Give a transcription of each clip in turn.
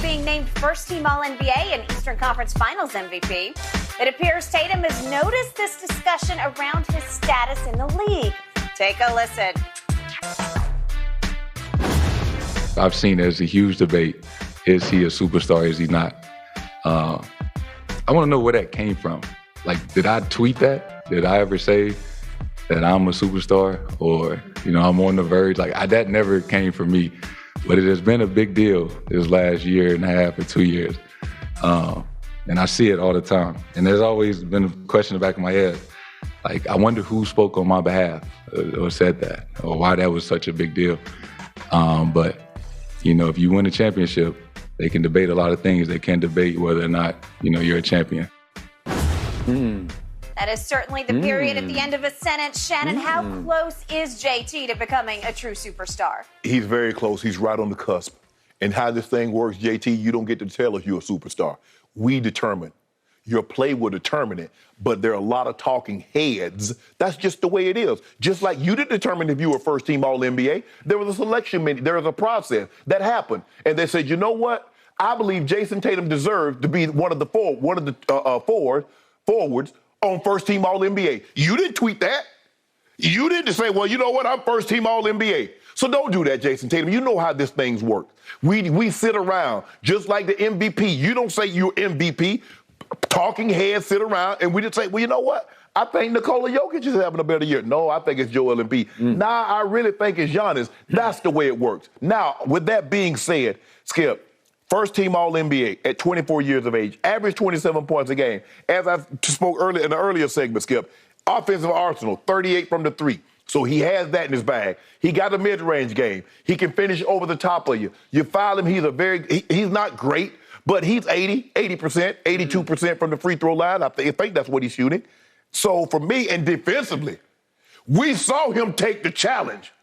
being named first-team All-NBA and Eastern Conference Finals MVP. It appears Tatum has noticed this discussion around his status in the league. Take a listen. I've seen it as a huge debate. Is he a superstar? Is he not? I want to know where that came from. Like, did I tweet that? Did I ever say that I'm a superstar? Or, I'm on the verge? That never came from me. But it has been a big deal this last year and a half or 2 years. And I see it all the time. And there's always been a question in the back of my head. I wonder who spoke on my behalf or said that, or why that was such a big deal. But, if you win a championship, they can debate a lot of things. They can't debate whether or not, you're a champion. That is certainly the period at the end of a sentence. Shannon, how close is JT to becoming a true superstar? He's very close. He's right on the cusp. And how this thing works, JT, you don't get to tell if you're a superstar. We determine. Your play will determine it. But there are a lot of talking heads. That's just the way it is. Just like you didn't determine if you were first-team All-NBA, there was a selection, there was a process that happened. And they said, you know what? I believe Jason Tatum deserves to be one of the forwards on first-team All-NBA. You didn't tweet that. You didn't say, well, you know what? I'm first-team All-NBA. So don't do that, Jason Tatum. You know how this thing's work. We sit around just like the MVP. You don't say you're MVP. Talking heads sit around, and we just say, well, you know what? I think Nikola Jokic is having a better year. No, I think it's Joel Embiid. Nah, I really think it's Giannis. That's the way it works. Now, with that being said, Skip, first-team All-NBA at 24 years of age, average 27 points a game. As I spoke earlier in the earlier segment, Skip, offensive arsenal, 38 from the three. So he has that in his bag. He got a mid-range game. He can finish over the top of you. You foul him, he's not great, but he's 80%, 82% from the free throw line. I think that's what he's shooting. So for me, and defensively, we saw him take the challenge.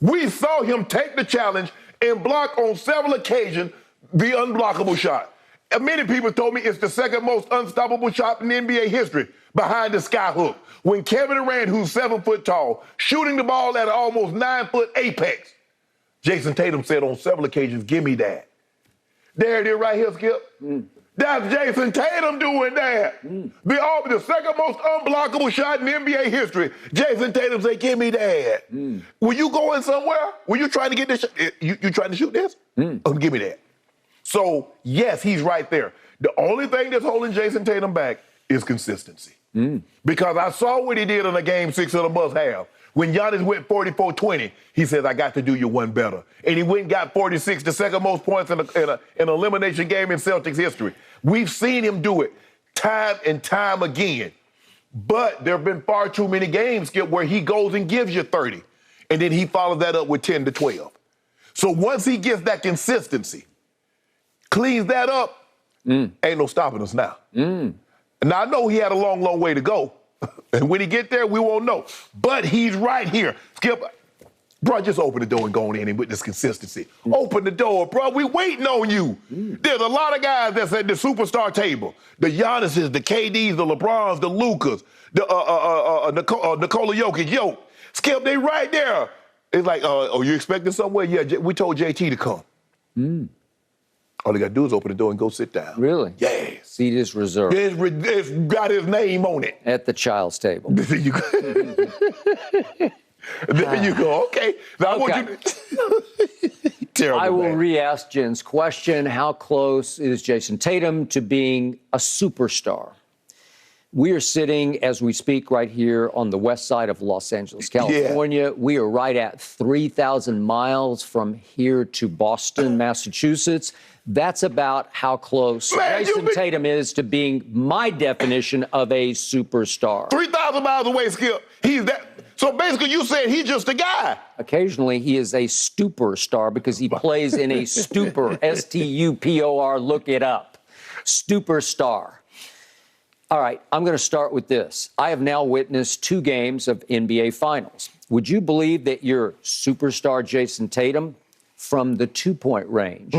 We saw him take the challenge and block on several occasions the unblockable shot. And many people told me it's the second most unstoppable shot in NBA history behind the sky hook. When Kevin Durant, who's 7 foot tall, shooting the ball at an almost 9 foot apex, Jason Tatum said on several occasions, give me that. There it is right here, Skip. That's Jason Tatum doing that. The second most unblockable shot in NBA history. Jason Tatum said, give me that. Were you going somewhere? Were you trying to get this? You trying to shoot this? Oh, give me that. So, yes, he's right there. The only thing that's holding Jason Tatum back is consistency. Because I saw what he did in a game 6 of the must-have. When Giannis went 44-20, he says, I got to do you one better. And he went and got 46, the second most points in an elimination game in Celtics history. We've seen him do it time and time again. But there have been far too many games, Skip, where he goes and gives you 30. And then he follows that up with 10 to 12. So once he gets that consistency, cleans that up, ain't no stopping us now. Now, I know he had a long, long way to go. And when he get there, we won't know. But he's right here. Skip, bro, just open the door and go on in with this consistency. Open the door, bro. We waiting on you. There's a lot of guys that's at the superstar table. The Giannis's, the KDs, the LeBrons, the Lucas, the Nikola Jokic. Yo, Skip, they right there. It's like, oh, you expecting somewhere? Yeah, we told JT to come. All they got to do is open the door and go sit down. Really? Yeah. Seat is reserved. It's got his name on it. At the child's table. There you go. There you go. Okay. Now I want you to... Terrible, I will man. re-ask Jen's question. How close is Jason Tatum to being a superstar? We are sitting, as we speak, right here on the west side of Los Angeles, California. Yeah. We are right at 3,000 miles from here to Boston, Massachusetts. That's about how close Jason Tatum is to being my definition of a superstar. 3,000 miles away, Skip. He's that. So basically, you said he's just a guy. Occasionally, he is a stupor star because he plays in a stupor, S-T-U-P-O-R, look it up. Stupor star. All right, I'm going to start with this. I have now witnessed 2 games of NBA Finals. Would you believe that your superstar Jason Tatum, from the 2-point range,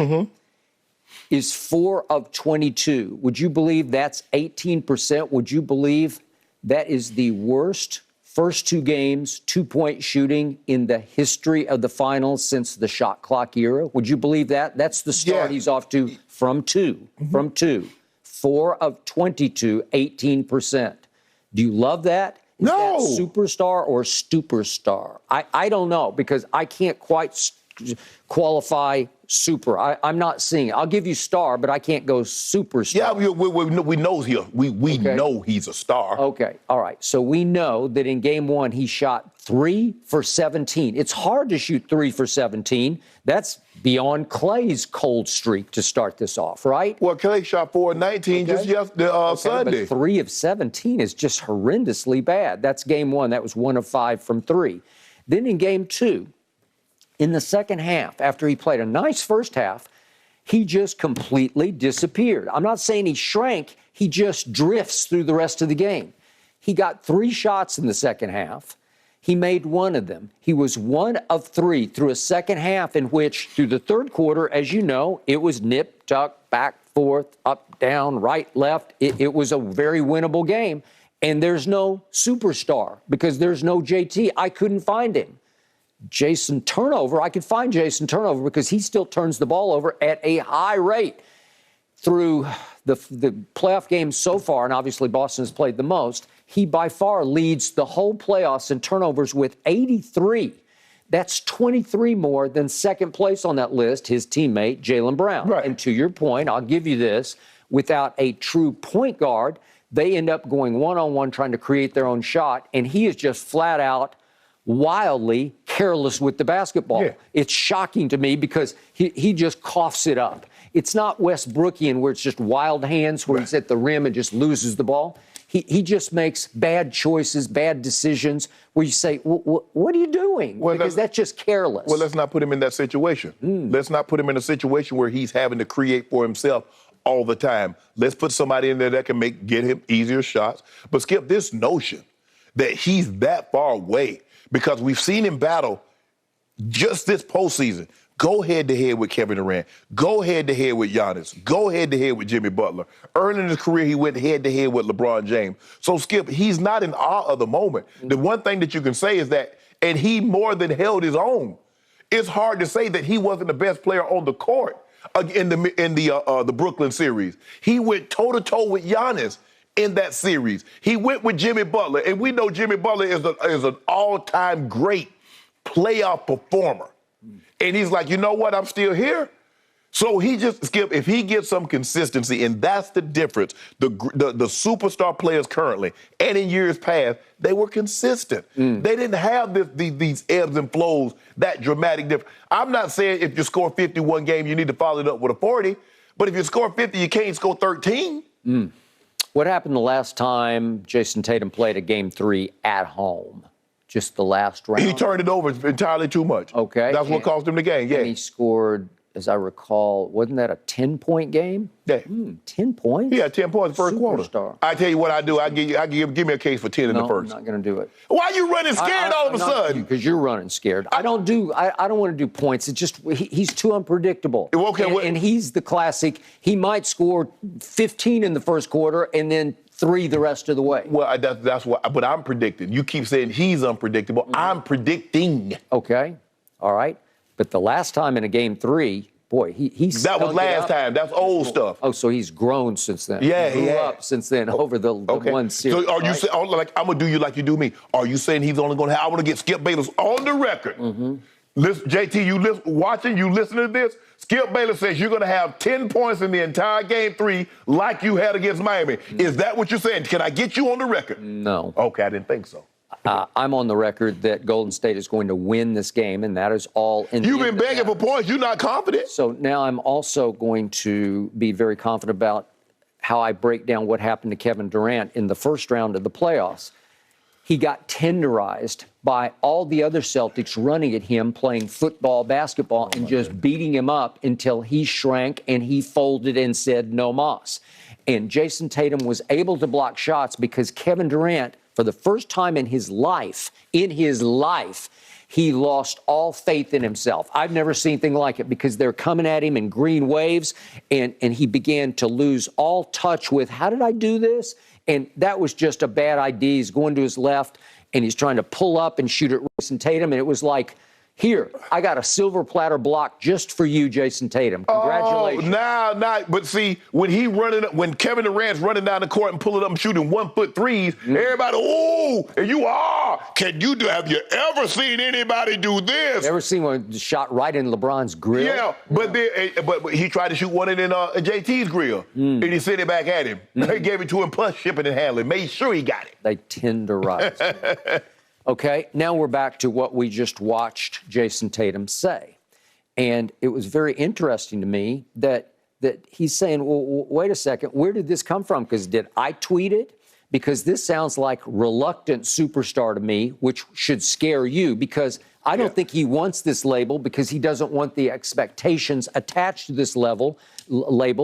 is 4 of 22? Would you believe that's 18%? Would you believe that is the worst first two games, 2-point shooting in the history of the finals since the shot clock era. Would you believe that? That's the start he's off to from two. 4 of 22, 18%. Do you love that? Is No. that superstar or superstar? I don't know, because I can't quite qualify super. I'm not seeing it. I'll give you star, but I can't go superstar. Yeah, we know he's a star. Okay, all right. So we know that in game one, he shot 3 for 17. It's hard to shoot 3 for 17. That's beyond Clay's cold streak to start this off, right? Well, Clay shot 4 of 19 just yesterday, Sunday. But 3 of 17 is just horrendously bad. That's game one. That was 1 of 5 from 3. Then in game two, in the second half, after he played a nice first half, he just completely disappeared. I'm not saying he shrank. He just drifts through the rest of the game. He got 3 shots in the second half. He made 1 of them. He was 1 of 3 through a second half in which, through the third quarter, as you know, it was nip, tuck, back, forth, up, down, right, left. It was a very winnable game. And there's no superstar because there's no JT. I couldn't find him. Jason turnover, I could find Jason turnover because he still turns the ball over at a high rate. Through the playoff games so far, and obviously Boston has played the most, he by far leads the whole playoffs in turnovers with 83. That's 23 more than second place on that list, his teammate, Jaylen Brown. Right. And to your point, I'll give you this, without a true point guard, they end up going one-on-one trying to create their own shot, and he is just flat out wildly careless with the basketball. Yeah. It's shocking to me because he just coughs it up. It's not Westbrookian where it's just wild hands where he's at the rim and just loses the ball. He just makes bad choices, bad decisions where you say, what are you doing? Well, because that's just careless. Well, let's not put him in that situation. Let's not put him in a situation where he's having to create for himself all the time. Let's put somebody in there that can get him easier shots. But Skip, this notion that he's that far away, because we've seen him battle just this postseason. Go head-to-head with Kevin Durant. Go head-to-head with Giannis. Go head-to-head with Jimmy Butler. Early in his career, he went head-to-head with LeBron James. So, Skip, he's not in awe of the moment. The one thing that you can say is that, and he more than held his own. It's hard to say that he wasn't the best player on the court in the Brooklyn series. He went toe-to-toe with Giannis in that series. He went with Jimmy Butler, and we know Jimmy Butler is an all-time great playoff performer. And he's like, you know what? I'm still here. So he just, Skip, if he gets some consistency, and that's the difference, the superstar players currently and in years past, they were consistent. They didn't have these ebbs and flows, that dramatic difference. I'm not saying if you score 51 games, you need to follow it up with a 40, but if you score 50, you can't score 13. What happened the last time Jason Tatum played a game 3 at home? Just the last round? He turned it over entirely too much. Okay. That's what cost him the game, yeah. And he scored, as I recall, wasn't that a 10-point game? Yeah. 10 points? Yeah, 10 points first quarter. Superstar. I tell you what I do. give me a case for 10 in the first. I'm not going to do it. Why are you running scared all of a sudden? Because you're running scared. I don't want to do points. It's just he's too unpredictable. Okay, and he's the classic. He might score 15 in the first quarter and then 3 the rest of the way. Well, that's what. But I'm predicting. You keep saying he's unpredictable. I'm predicting. Okay, all right. But the last time in a game 3, boy, he's that was last time. That's old stuff. Oh, so he's grown since then. Yeah, he grew up since then over the one series. So are you saying, like, I'm gonna do you like you do me? Are you saying he's only gonna have? I want to get Skip Bayless on the record. Listen, JT, you listening to this? Skip Bayless says you're going to have 10 points in the entire game 3 like you had against Miami. Is that what you're saying? Can I get you on the record? No. Okay, I didn't think so. I'm on the record that Golden State is going to win this game, and that is all in You've been begging for points. You're not confident. So now I'm also going to be very confident about how I break down what happened to Kevin Durant in the first round of the playoffs. He got tenderized by all the other Celtics running at him, playing football, basketball, and just beating him up until he shrank and he folded and said no mas. And Jason Tatum was able to block shots because Kevin Durant, for the first time in his life, he lost all faith in himself. I've never seen anything like it because they're coming at him in green waves, and he began to lose all touch with, how did I do this? And that was just a bad idea. He's going to his left, and he's trying to pull up and shoot at Jason Tatum, and it was like, here, I got a silver platter block just for you, Jason Tatum. Congratulations. Oh, but see, when Kevin Durant's running down the court and pulling up and shooting 1-foot threes, everybody, and have you ever seen anybody do this? Never seen one shot right in LeBron's grill? Yeah, but he tried to shoot one in JT's grill, and he sent it back at him. They gave it to him plus shipping and handling. Made sure he got it. They tenderize. Okay, now we're back to what we just watched Jason Tatum say. And it was very interesting to me that he's saying, well, wait a second, where did this come from? Because did I tweet it? Because this sounds like reluctant superstar to me, which should scare you, because I don't think he wants this label, because he doesn't want the expectations attached to this label,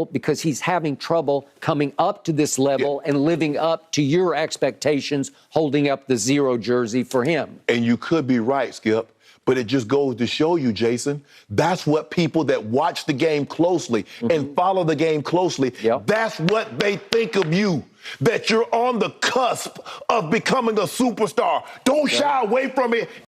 because he's having trouble coming up to this level and living up to your expectations, holding up the 0 jersey for him. And you could be right, Skip. But it just goes to show you, Jason, that's what people that watch the game closely and follow the game closely, that's what they think of you, that you're on the cusp of becoming a superstar. Don't shy away from it.